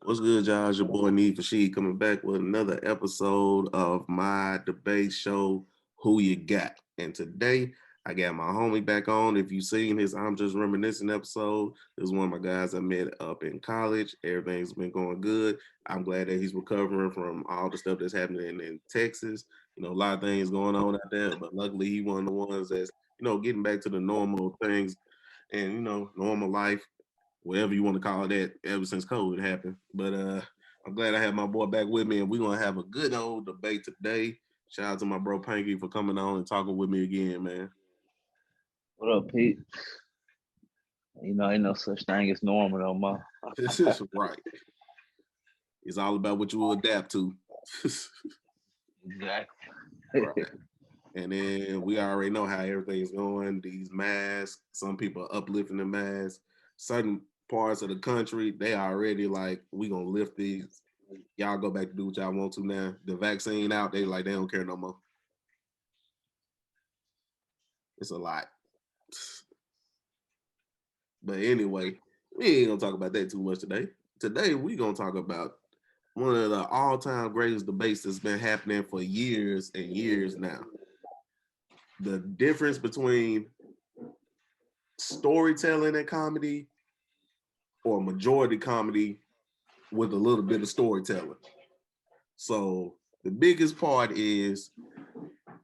What's good, y'all? It's your boy Need for Sheed coming back with another episode of my debate show, Who You Got? And today I got my homie back on. If you've seen his I'm Just Reminiscing episode, this is one of my guys I met up in college. Everything's been going good. I'm glad that he's recovering from all the stuff that's happening in Texas. A lot of things going on out there, but luckily he one of the ones that's, getting back to the normal things and, normal life, whatever you want to call that, ever since COVID happened. But I'm glad I have my boy back with me, and we're gonna have a good old debate today. Shout out to my bro Pankey for coming on and talking with me again, man. What up, Pete? Ain't no such thing as normal no more. This is right. It's all about what you will adapt to. Exactly. Right. And then we already know how everything's going. These masks, some people are uplifting the masks. Certain parts of the country, they already like, we gonna lift these. Y'all go back to do what y'all want to now. The vaccine out, they don't care no more. It's a lot. But anyway, we ain't gonna talk about that too much today. Today we gonna talk about one of the all-time greatest debates that's been happening for years and years now. The difference between storytelling and comedy or majority comedy with a little bit of storytelling. So the biggest part is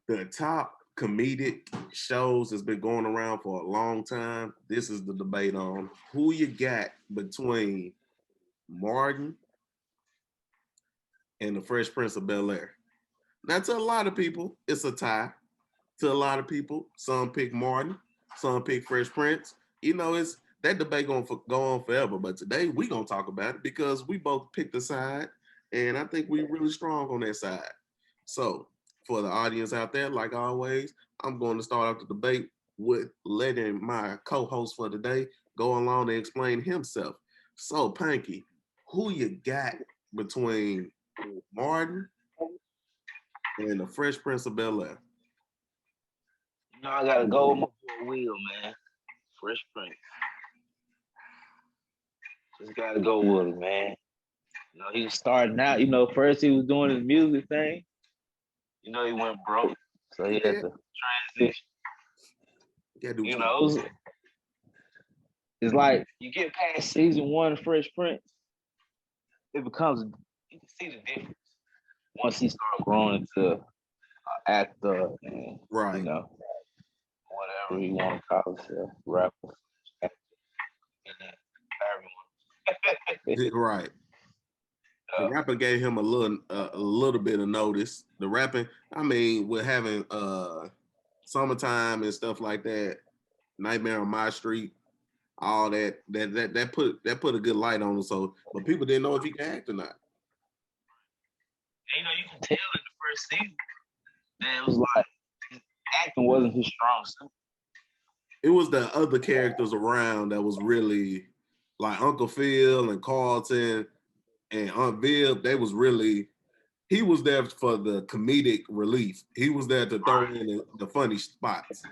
the top comedic shows that's been going around for a long time. This is the debate on who you got between Martin and the Fresh Prince of Bel-Air. Now, to a lot of people, it's a tie. To a lot of people, some pick Martin, some pick Fresh Prince. It's that debate gonna go on forever. But today we gonna talk about it because we both picked a side, and I think we're really strong on that side. So, for the audience out there, like always, I'm going to start off the debate with letting my co-host for today go along and explain himself. So, Pankey, who you got between Martin and the Fresh Prince of Bel-Air? I gotta go with my boy Will, man. Fresh Prince. Just gotta go with him, man. He was starting out. First he was doing his music thing. He went broke, so he had to transition. It's like you get past season one of Fresh Prince, it becomes, you can see the difference once he started growing into an actor and right. Whatever you want to call himself, rapper, actor, everyone. Right. The rapper gave him a little bit of notice. The rapping, I mean, with having Summertime and stuff like that, Nightmare on My Street, all that put a good light on him. So, but people didn't know if he could act or not. And, you can tell in the first season that it was like acting wasn't his strong suit. It was the other characters around that was really like Uncle Phil and Carlton and Aunt Viv. They was really, he was there for the comedic relief. He was there to throw in the funny spots.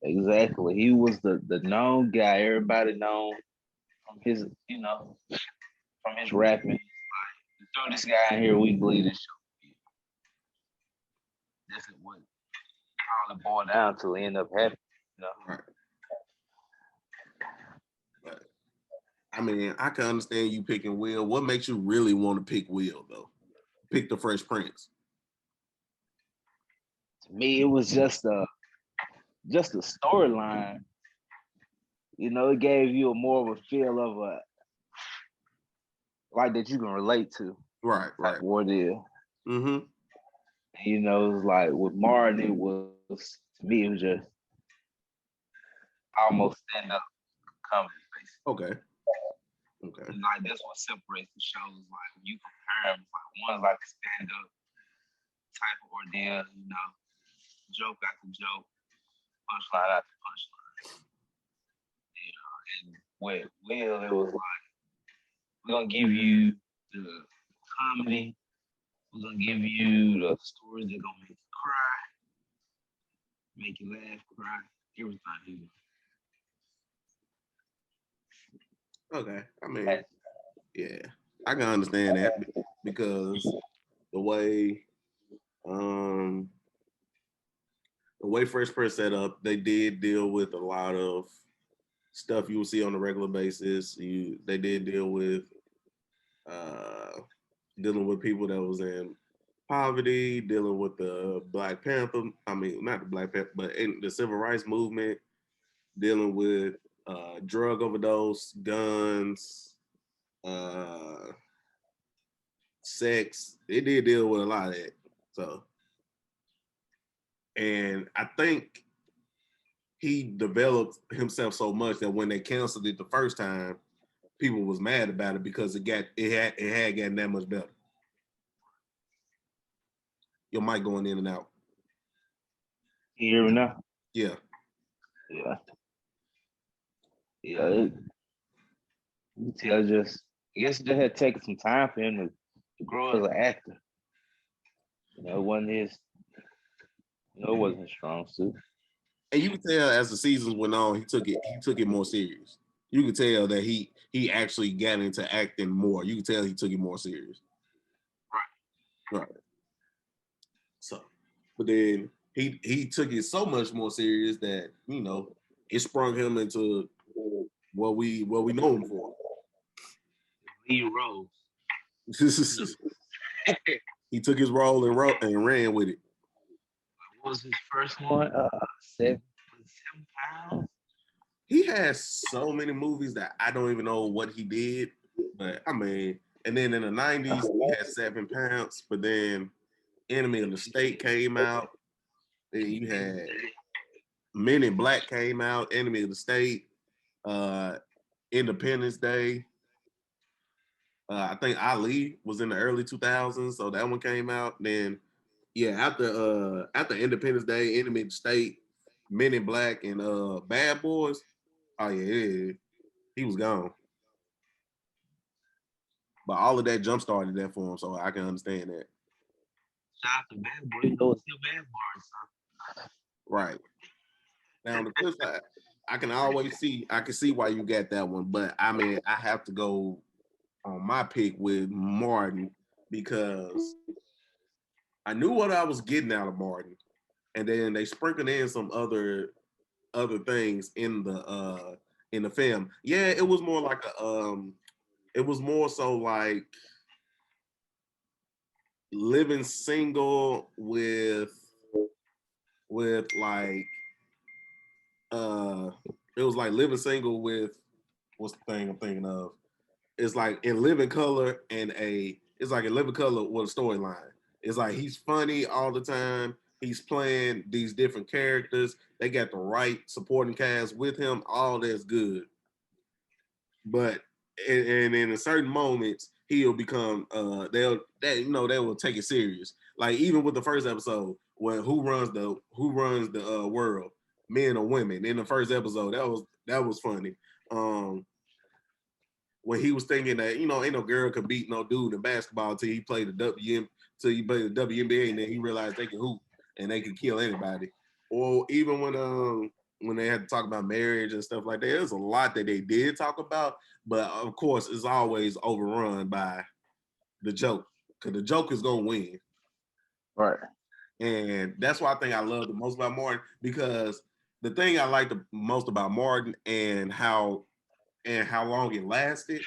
Exactly. He was the known guy. Everybody known from his, from his rapping. Like, throw this guy in here, we believe this show. This is what all it boiled down to end up happening. Right. But, I mean, I can understand you picking Will. What makes you really want to pick Will, though? Pick the Fresh Prince. To me, it was just a storyline. It gave you more of a feel of a like that you can relate to. Right. Ordeal. Mm-hmm. It was like with Martin, it was, to me, it was just almost stand-up comedy, basically. Okay. Like that's what separates the shows. Like when you compare them, like one's like a stand-up type of ordeal, joke after joke, punchline after punchline. And with Will, it was like, we're gonna give you the comedy, we're gonna give you the stories that gonna make you cry, make you laugh, cry, everything. Okay. I mean, yeah. I can understand that because the way um the way Fresh Prince set up, they did deal with a lot of stuff you will see on a regular basis. They did deal with uh dealing with people that was in poverty, dealing with the Black Panther. I mean, not the Black Panther, but in the civil rights movement, dealing with drug overdose, guns, uh, sex. It did deal with a lot of that. So, and I think he developed himself so much that when they canceled it the first time, people was mad about it because it had gotten that much better. Your mic going in and out. Can you hear me now? Yeah. Yeah. Yeah. You tell just, I guess it just had taken some time for him to grow as an actor. It wasn't it wasn't his strong suit. And you can tell as the seasons went on, he took it more serious. You can tell that he actually got into acting more. You can tell he took it more serious. Right. So, but then he took it so much more serious that it sprung him into what we know him for. He rose. He took his role and ran with it. What was his first one? 7 pounds. He has so many movies that I don't even know what he did. But I mean, and then in the 90s, he had 7 pounds, but then Enemy of the State came out. Then you had Men in Black came out, Enemy of the State, Independence Day. I think Ali was in the early 2000s, so that one came out. Then, yeah, after Independence Day, Enemy of the State, Men in Black, and Bad Boys. Oh yeah, he was gone. But all of that jump started that for him, so I can understand that. Shout out to Bad Boy. You know it's still Bad Boy. Right. Now on the flip side, I can see why you got that one, but I mean I have to go on my pick with Martin because I knew what I was getting out of Martin, and then they sprinkled in some other things in the film. Yeah, it was more like it was more so like living single with like uh it was like living single with what's the thing I'm thinking of? It's like in living color it's like in living color with a storyline. It's like he's funny all the time. He's playing these different characters. They got the right supporting cast with him. All that's good. But and in certain moments he'll become they will take it serious. Like even with the first episode, when who runs the world, men or women. In the first episode, that was funny. When he was thinking that ain't no girl could beat no dude in basketball till he played the WNBA, and then he realized they can hoop and they can kill anybody. Or even when they had to talk about marriage and stuff like that, there's a lot that they did talk about, but of course it's always overrun by the joke because the joke is gonna win. Right. And that's why I think I love the most about Martin, because the thing I like the most about Martin and how long it lasted,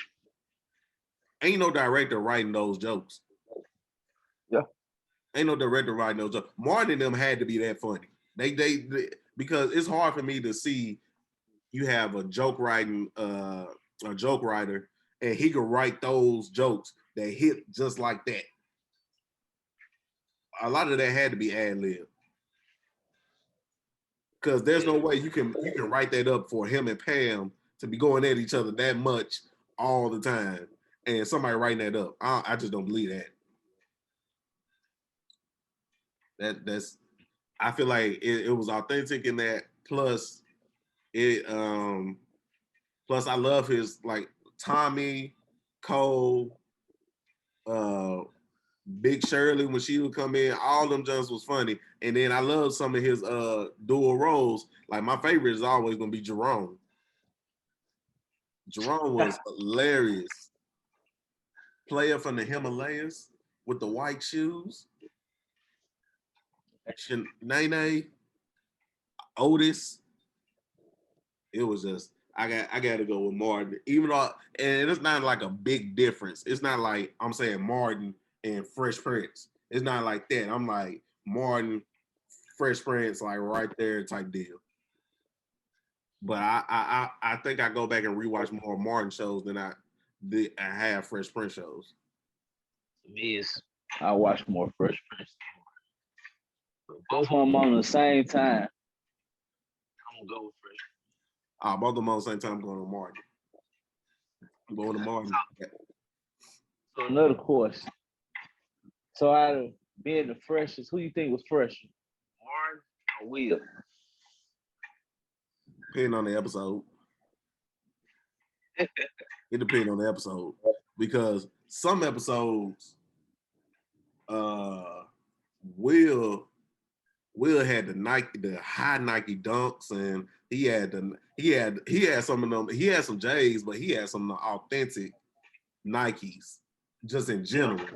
ain't no director writing those jokes. Yeah. Ain't no director writing those jokes. Martin and them had to be that funny. They because it's hard for me to see you have a joke writer, and he could write those jokes that hit just like that. A lot of that had to be ad lib, because there's no way you can write that up for him and Pam to be going at each other that much all the time, and somebody writing that up. I just don't believe that. That's I feel like it was authentic in that. It plus I love his like Tommy, Cole, uh Big Shirley when she would come in, all them jumps was funny. And then I love some of his dual roles. Like my favorite is always gonna be Jerome. Jerome was hilarious player from the Himalayas with the white shoes. Nene, Otis. It was just I got to go with Martin, even though and it's not like a big difference. It's not like I'm saying Martin and Fresh Prince. It's not like that. I'm like Martin, Fresh Prince, like right there type deal. But I think I go back and rewatch more Martin shows than I have Fresh Prince shows. To me, I watch more Fresh Prince. Both of them on the same time. I'm gonna go with Fresh. Both of them on the same time. I'm going to Martin. I'm going to Martin. So another question. So out of being the freshest, who you think was fresher? Martin or Will? Depending on the episode. It depends on the episode. Because some episodes, Will had the high Nike dunks, and he had some of them. He had some J's, but he had some of the authentic Nikes, just in general.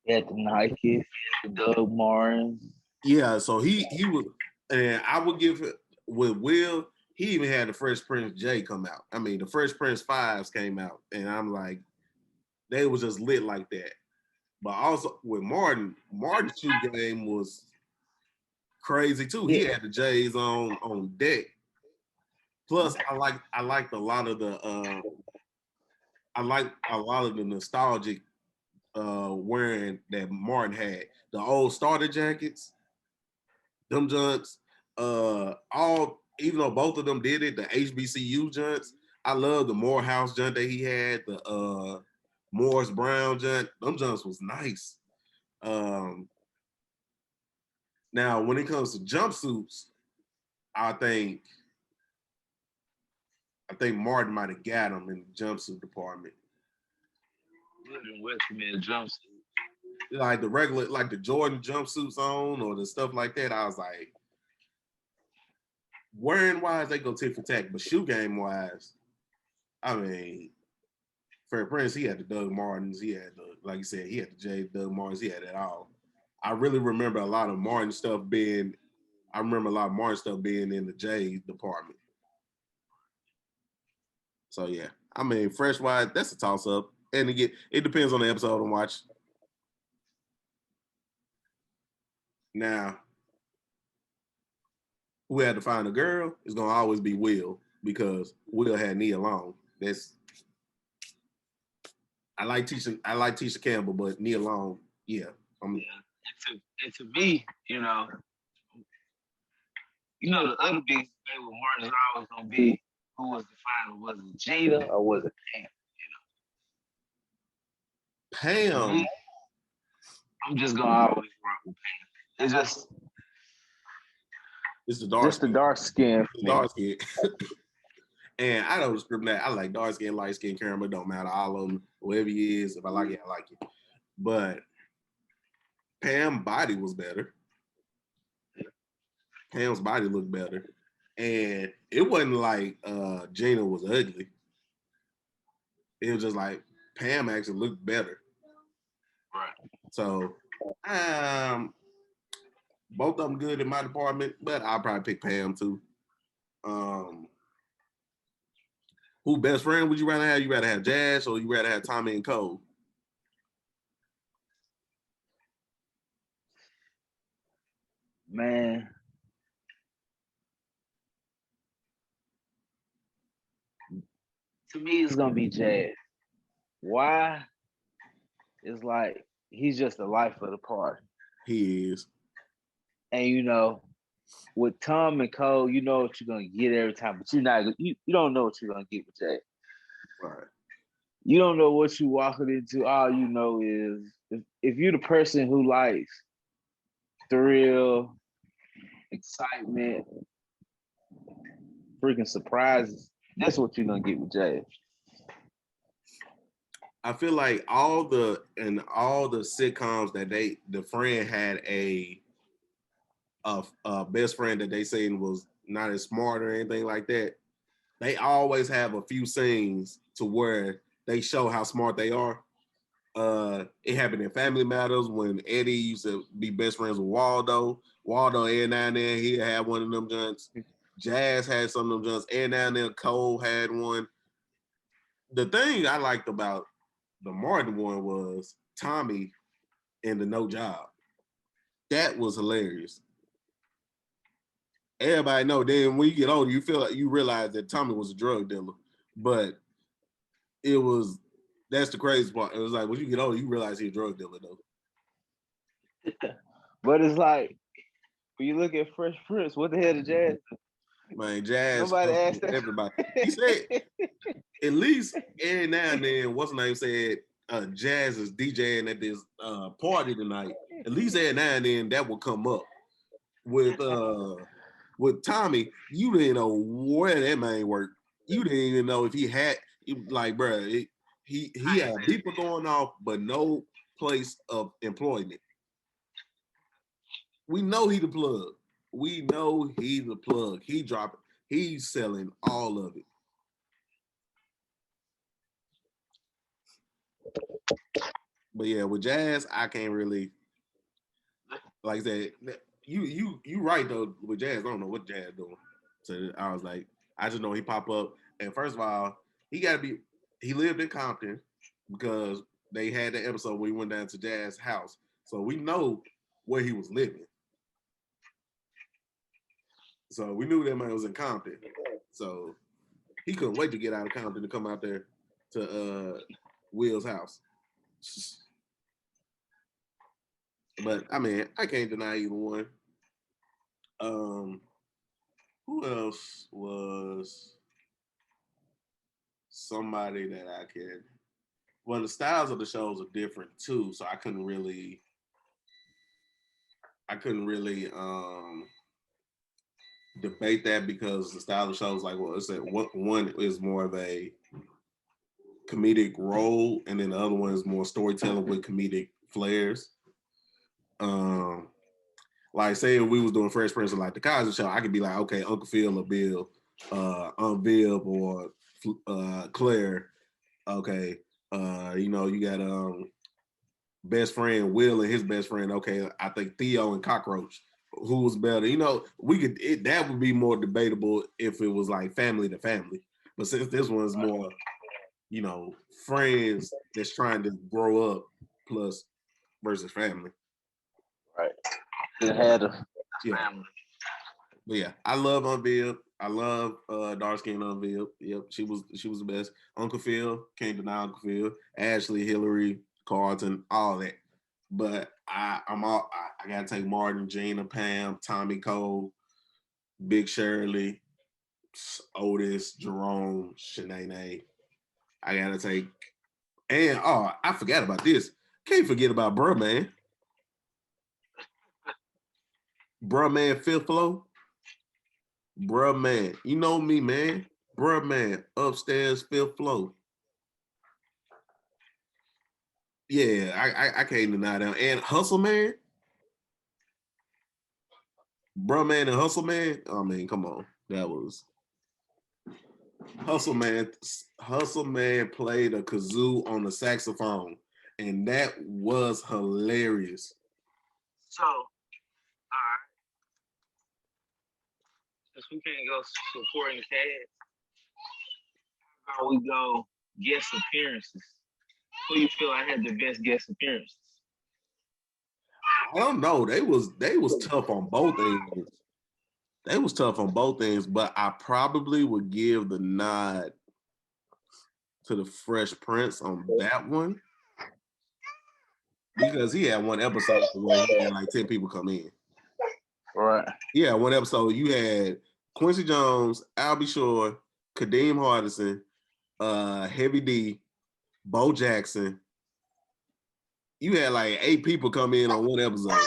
He had the Nike, the Doug Martens. Yeah, so he was, and I would give it with Will. He even had the Fresh Prince J come out. I mean, the Fresh Prince 5s came out, and I'm like, they was just lit like that. But also with Martin's shoe game was crazy too. He had the J's on deck. Plus, I liked a lot of the nostalgic wearing that Martin had. The old starter jackets, them junks, even though both of them did it, the HBCU junks. I love the Morehouse junk that he had, the Morris Brown junk. Them junks was nice. Now, when it comes to jumpsuits, I think Martin might have got him in the jumpsuit department. With me in jumpsuit. Like the regular, like the Jordan jumpsuits on or the stuff like that. I was like, wearing wise, they go tit for tat, but shoe game wise, I mean, Fred Prince, he had the Doug Martens, he had the, like you said, he had the J Doug Martens, he had it all. I really remember a lot of Martin stuff being in the J department. So yeah, I mean, fresh wise, that's a toss up. And again, it depends on the episode I'm watching. Now, who had to find a girl is gonna always be Will, because Will had Nia Long. I like Tisha Campbell, but Nia Long, yeah. And to me, you know, the other big thing with Martin is always gonna be who was the final. Was it Gina or was it Pam? Pam. I'm just gonna always rock with Pam. It's the dark skin. Dark skin. And I don't discriminate. I like dark skin, light skin, caramel. It don't matter. All of them, whoever he is. If I like it, I like it. But Pam's body was better. Pam's body looked better. And it wasn't like Gina was ugly. It was just like Pam actually looked better. Right. So both of them good in my department, but I'll probably pick Pam too. Who best friend would you rather have? You rather have Jazz or you rather have Tommy and Cole? Man. To me, it's gonna be Jazz. Why? It's like he's just the life of the party. He is. And with Tom and Cole, you know what you're gonna get every time, but you don't know what you're gonna get with Jay. Right. You don't know what you're walking into. All you know is if you're the person who likes thrill, excitement, freaking surprises, that's what you're gonna get with Jay. I feel like all the sitcoms that the friend had a best friend that they saying was not as smart or anything like that. They always have a few scenes to where they show how smart they are. It happened in Family Matters when Eddie used to be best friends with Waldo. Waldo, every now and then, he had one of them joints. Jazz had some of them joints. Every now and then, Cole had one. The thing I liked about the Martin one was Tommy and the No Job. That was hilarious. Everybody know. Then when you get older, you feel like you realize that Tommy was a drug dealer, but it was that's the crazy part. It was like when you get older, you realize he's a drug dealer though. But it's like when you look at Fresh Prince, what the hell did Jazz do? Man, Jazz, Nobody asked that. everybody. He said at least every now and then, what's the name said, Jazz is DJing at this party tonight. At least every now and then that will come up. With Tommy, you didn't know where that man worked. You didn't even know if he had like, bro, he had people going off, but no place of employment. We know he the plug. We know he the plug. He dropping. He's selling all of it. But yeah, with Jazz, I can't really like I said. You right though with Jazz. I don't know what Jazz doing. So I was like, I just know he pop up. And first of all, he got to be. He lived in Compton because they had the episode where he went down to Jazz's house, so we know where he was living. So we knew that man was in Compton. So he couldn't wait to get out of Compton to come out there to Will's house. But I mean, I can't deny either one. Who else was somebody that I could? Well, the styles of the shows are different too, so I couldn't really debate that because the style of the shows like well, it's that one is more of a comedic role, and then the other one is more storytelling with comedic flares. Like say if we was doing Fresh Prince or like the Cosby Show, I could be like, okay, Uncle Phil or Bill, Aunt Viv or Claire. Okay, you got best friend Will and his best friend. Okay, I think Theo and Cockroach. Who was better? That would be more debatable if it was like family to family. But since this one's more, friends that's trying to grow up plus versus family. Right. It had a family. But yeah, I love Aunt Viv. I love dark skin Aunt Viv. Yep, she was the best. Uncle Phil, can't deny Uncle Phil. Ashley, Hillary, Carlton, all that. But I gotta take Martin, Gina, Pam, Tommy Cole, Big Shirley, Otis, Jerome, Shanae. I gotta take, and I forgot about this. Can't forget about Bruh Man. Bruh Man, Fifth Floor. Bruh Man, you know me, man. Bruh Man, upstairs, fifth floor. Yeah, I can't deny that. And Hustle Man. Bruh Man and Hustle Man. I mean, come on. That was Hustle Man. Hustle Man played a kazoo on the saxophone. And that was hilarious. So, all right. Since we can't go supporting cast, how about we go guest appearances? Who you feel like had the best guest appearances? I don't know. They was tough on both ends. They was tough on both ends, but I probably would give the nod to the Fresh Prince on that one. Because he had one episode where he had like 10 people come in. Right. Yeah, one episode you had Quincy Jones, Albie Shore, Kadeem Hardison, Heavy D, Bo Jackson. You had like 8 people come in on one episode.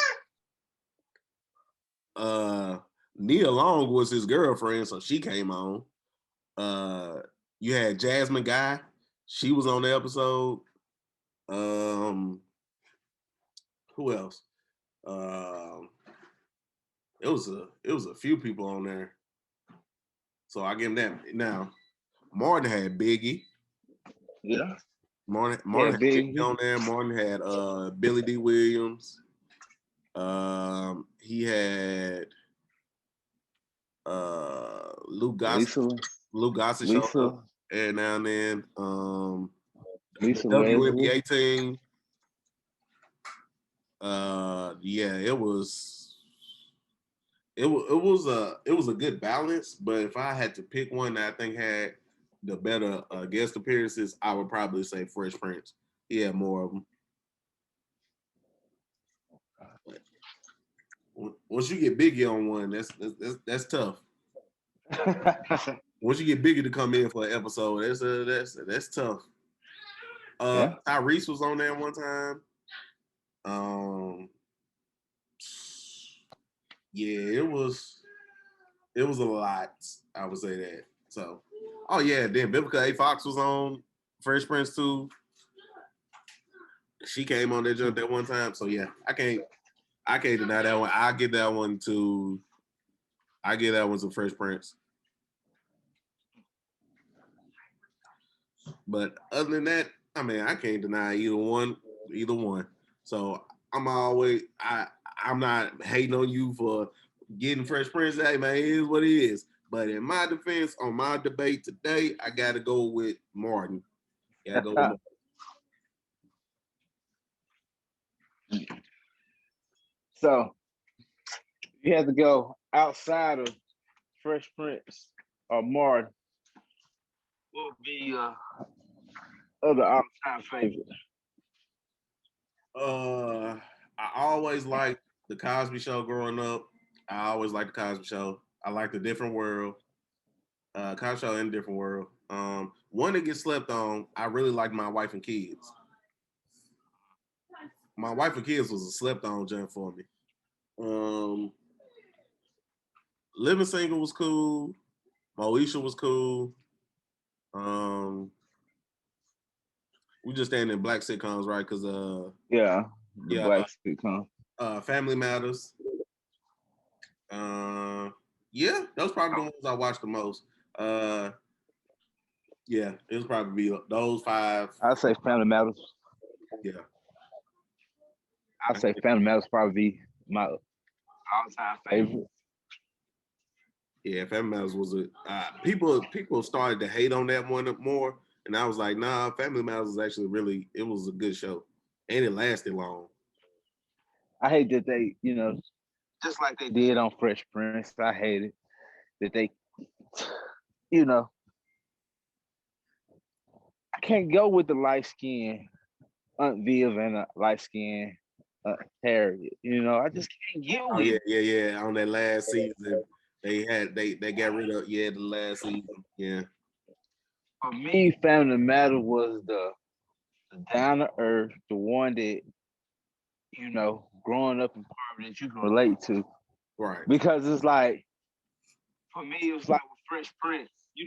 Nia Long was his girlfriend, so she came on. You had Jasmine Guy, she was on the episode. Who else? It was a few people on there. So I give him that. Now, Martin had Biggie. Yeah. Martin had Biggie on there. Martin had Billy D. Williams. He had Lou Gossett. Lou Gossett showed up every now and then. The WNBA team. Yeah, it was a good balance. But if I had to pick one that I think had the better guest appearances, I would probably say Fresh Prince. He had more of them. But once you get Biggie on one, that's tough. Once you get Biggie to come in for an episode, that's tough. Tyrese was on there one time. Yeah, it was a lot. I would say that. So, oh yeah, then Vivica A. Fox was on Fresh Prince too. She came on that jump that one time. So yeah, I can't deny that one. I give that one to Fresh Prince. But other than that, I mean, I can't deny either one. So I'm not hating on you for getting Fresh Prince. Hey man, it is what it is. But in my defense, on my debate today, I gotta go with Martin. So you have to go outside of Fresh Prince or Martin. What would be other all-time favorite? I always liked the Cosby Show growing up. I always liked the Cosby Show. I liked the Different World. Cosby Show and Different World. One that gets slept on, I really like My Wife and Kids. My Wife and Kids was a slept on jump for me. Living Single was cool. Moesha was cool. We just stand in black sitcoms, right? Because black sitcom. Family Matters. Yeah, those probably the ones I watched the most. Yeah, it was probably be those five. I'd say Family Matters. Yeah. I'd say Family Matters probably be my all-time favorite. Yeah, Family Matters was people started to hate on that one more, and I was like, nah, Family Matters was actually it was a good show, and it lasted long. I hate that they, just like they did on Fresh Prince. I hate it that they, I can't go with the light skin Aunt Viv and a light skin Harriet. I just can't get with it. Yeah. On that last season, they got rid of the last season. Yeah. For me, Family Matter was the down to earth, the one that growing up in poverty that you can relate to. Right. Because it's like, for me, it was like with Fresh Prince. You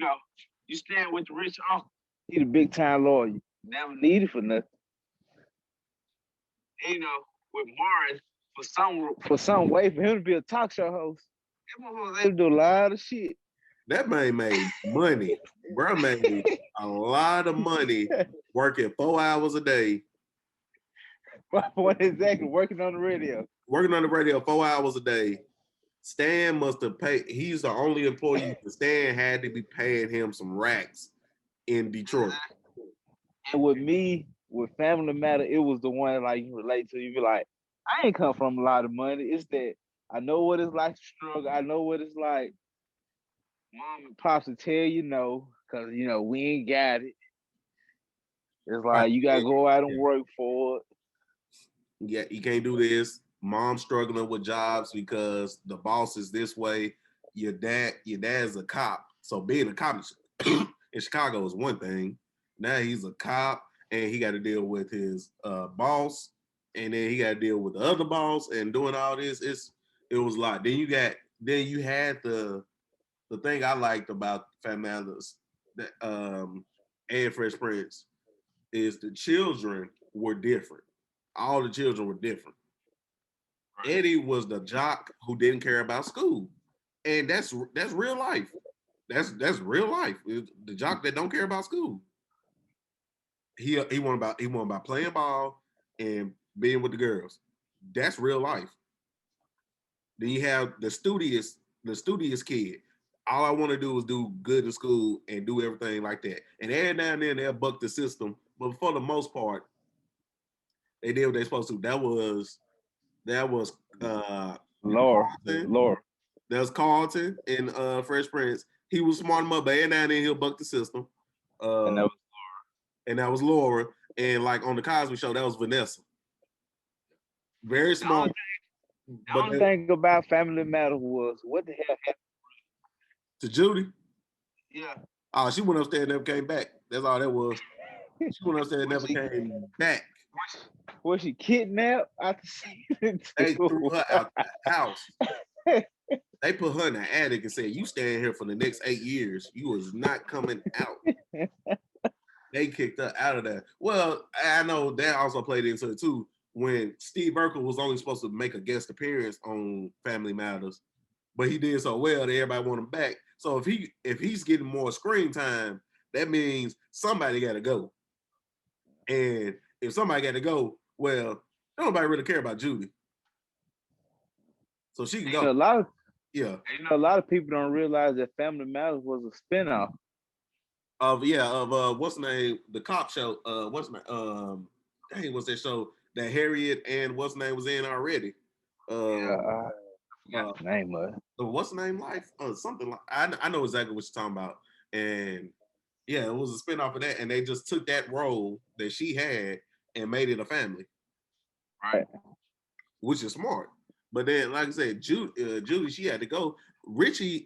stand with the rich uncle. He the big time lawyer. Never needed for nothing. With Martin, for some way for him to be a talk show host, he was able to do a lot of shit. That man made money. Bro made a lot of money working 4 hours a day. What exactly? Working on the radio. Working on the radio 4 hours a day. Stan must have paid. He's the only employee. Stan had to be paying him some racks in Detroit. And with me, with Family Matter, it was the one like you relate to. You be like, I ain't come from a lot of money. It's that I know what it's like to struggle. I know what it's like. Mom and pops will tell you no, because we ain't got it. It's like you gotta go out and work for it. Yeah, you can't do this. Mom's struggling with jobs because the boss is this way. Your dad's a cop. So being a cop in Chicago is one thing. Now he's a cop and he got to deal with his boss, and then he got to deal with the other boss and doing all this. It was a lot. Then you had the thing I liked about Family Matters that and Fresh Prince is the children were different. All the children were different. Eddie was the jock who didn't care about school, and that's real life. That's real life. The jock that don't care about school. he won by playing ball and being with the girls. That's real life. Then you have the studious kid. All I want to do is do good in school and do everything like that. And every now and then they'll buck the system, but for the most part, they did what they're supposed to. That was Laura, Carlton. Laura, That was Carlton in Fresh Prince. He was smart enough, but every now and then he'll buck the system. and that Uh, was and that was Laura. And like on the Cosby Show, that was Vanessa. Very the only, smart, the but only thing about Family Matters was what the hell happened. to Judy, Yeah, oh, she went upstairs and never came back. That's all that was. She went upstairs and was never she came back. was she kidnapped after season They two? threw her out the house. They put her in the attic and said, "You staying here for the next 8 years. You is not coming out." They kicked her out of there. Well, I know that also played into it too. When Steve Urkel was only supposed to make a guest appearance on Family Matters, but he did so well that everybody want him back. So if he's getting more screen time, that means somebody got to go. And if somebody got to go, well, nobody really care about Judy, so she can You go. know, Yeah. a lot of people don't realize that Family Matters was a spinoff. Of what's the name? The cop show. What's the name? Dang, what's that show that Harriet and what's the name was in already? Yeah, Uh, I uh, forgot the name of it. what's the name? Life? Something like I know exactly what you're talking about. And yeah, it was a spinoff of that, and they just took that role that she had and made it a family, Right. which is smart. But then, like I said, Judy, she had to go. Richie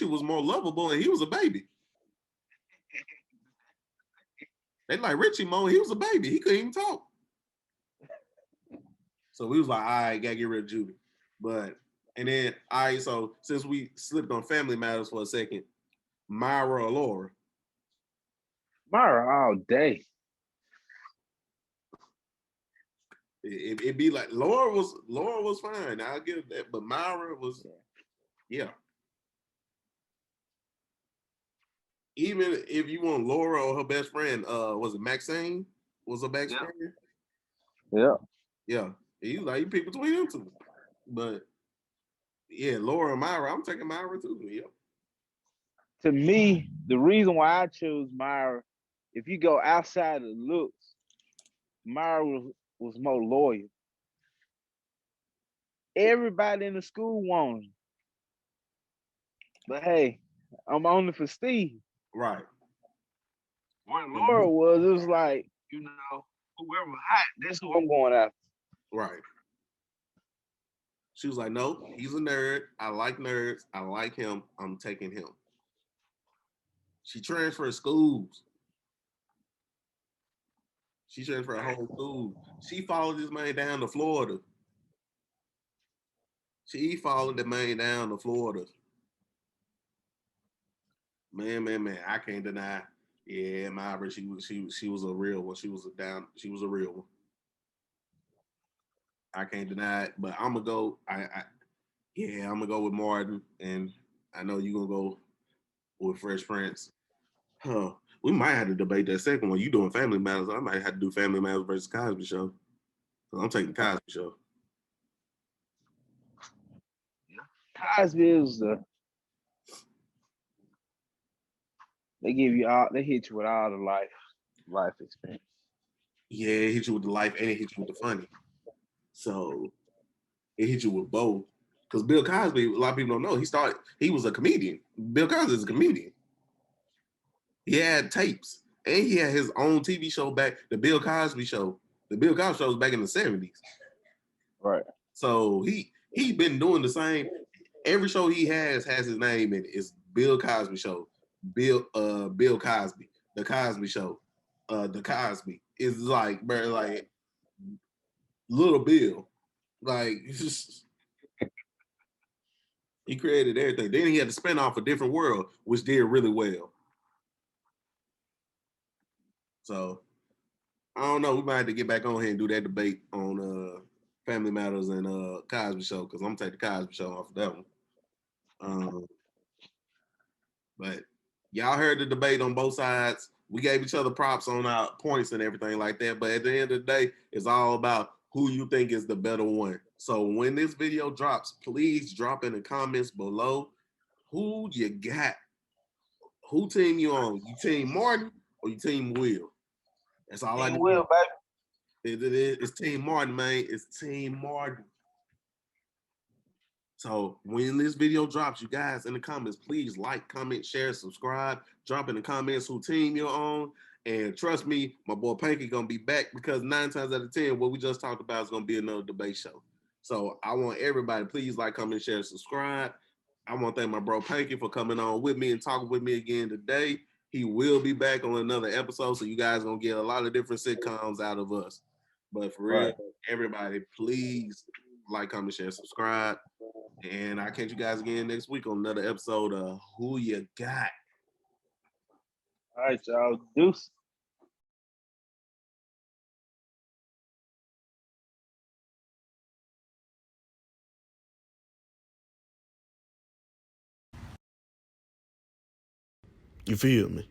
was more lovable, and he was a baby. They like Richie Mo, he was a baby. He couldn't even talk. So we was like, all right, gotta get rid of Judy. But and then all right, so since we slipped on Family Matters for a second, Myra or Laura. Myra all day. It'd be like Laura was fine. I'll give that, but Myra was yeah. Even if you want Laura or her best friend, was it Maxine? Was her best friend? Yeah. Yeah. You like you pick between them two. But yeah, Laura and Myra, I'm taking Myra too. Yeah. To me, the reason why I chose Myra, if you go outside of looks, Myra was more loyal. Everybody in the school wanted him. But hey, I'm only for Steve. Right. When Laura was, it was like, you know, whoever hot, that's who I'm going after. Right. She was like, no, he's a nerd. I like nerds. I like him. I'm taking him. She transferred schools. She transferred her whole school. She followed this man down to Florida. She followed the man down to Florida. Man, I can't deny. Yeah, Myra, she was a real one. She was a real one. I can't deny it, but I'm gonna go. I'm gonna go with Martin, and I know you're gonna go with Fresh Prince. Huh. We might have to debate that second one. You doing Family Matters? I might have to do Family Matters versus Cosby Show. I'm taking Cosby Show. Cosby is they give you all, they hit you with all the life experience. Yeah, it hit you with the life and it hit you with the funny. So it hit you with both. Because Bill Cosby, a lot of people don't know, he was a comedian. Bill Cosby is a comedian. He had tapes. And he had his own TV show back, the Bill Cosby Show. The Bill Cosby Show was back in the 70s. Right. So he been doing the same. Every show he has his name in it. It's Bill Cosby Show. Bill Cosby. The Cosby Show. The Cosby. It's like, bro, like Little Bill. Like he created everything. Then he had to spin off a different world, which did really well. So I don't know. We might have to get back on here and do that debate on Family Matters and Cosby Show because I'm gonna take the Cosby Show off of that one. But y'all heard the debate on both sides. We gave each other props on our points and everything like that. But at the end of the day, it's all about who you think is the better one. So when this video drops, please drop in the comments below who you got. Who team you on? You team Martin or you team Will? That's all I Team need. Will, baby. It's Team Martin, man. It's Team Martin. So when this video drops, you guys in the comments, please like, comment, share, subscribe. Drop in the comments who team you're on. And trust me, my boy Pankey gonna be back because 9 times out of 10, what we just talked about is gonna be another debate show. So I want everybody, please like, comment, share, subscribe. I want to thank my bro Pankey for coming on with me and talking with me again today. He will be back on another episode, so you guys gonna get a lot of different sitcoms out of us. But for real, everybody, please like, comment, share, subscribe. And I'll catch you guys again next week on another episode of Who You Got. All right, y'all. Deuce. You feel me?